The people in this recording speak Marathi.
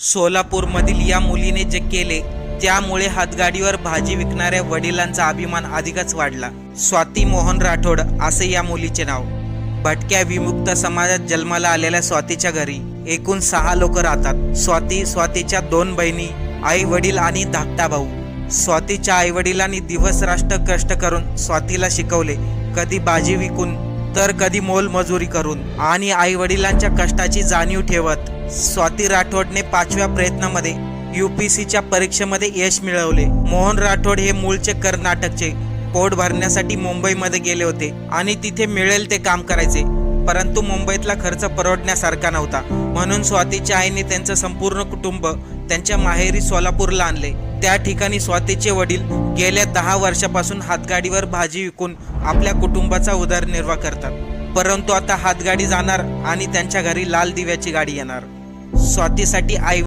सोलापूरमधील या मुलीने जे केले त्यामुळे हातगाडीवर भाजी विकणाऱ्या वडिलांचा अभिमान अधिकच वाढला। स्वाती मोहन राठोड असे या मुलीचे नाव। भटक्या विमुक्त समाजात जन्माला आलेल्या स्वातीच्या घरी एकूण 6 लोक राहतात। स्वातीच्या 2 बहिणी, आई वडील आणि धाकटा भाऊ। स्वातीच्या आई वडिलांनी दिवस रात्र कष्ट करून स्वातीला शिकवले, कधी भाजी विकून तर कधी मोलमजुरी करून, आणि आई वडिलांच्या कष्टाची जाणीव ठेवत स्वाती राठोडने 5व्या प्रयत्नामध्ये UPSCच्या परीक्षेमध्ये यश मिळवले। मोहन राठोड हे मूळचे कर्नाटकचे, पोट भरण्यासाठी मुंबईमध्ये गेले होते आणि तिथे मिळेल ते काम करायचे, परंतु मुंबईतला खर्च परवडण्यासारखा नव्हता। म्हणून स्वातीच्या आईने त्यांचं संपूर्ण कुटुंब त्यांच्या माहेरी सोलापूरला आणले। त्या ठिकाणी स्वातीचे वडील गेल्या 10 वर्षापासून हातगाडीवर भाजी विकून आपल्या कुटुंबाचा उदरनिर्वाह करतात, परंतु आता हातगाडी जाणार आणि त्यांच्या घरी लाल दिव्याची गाडी येणार। स्वातीसाठी आई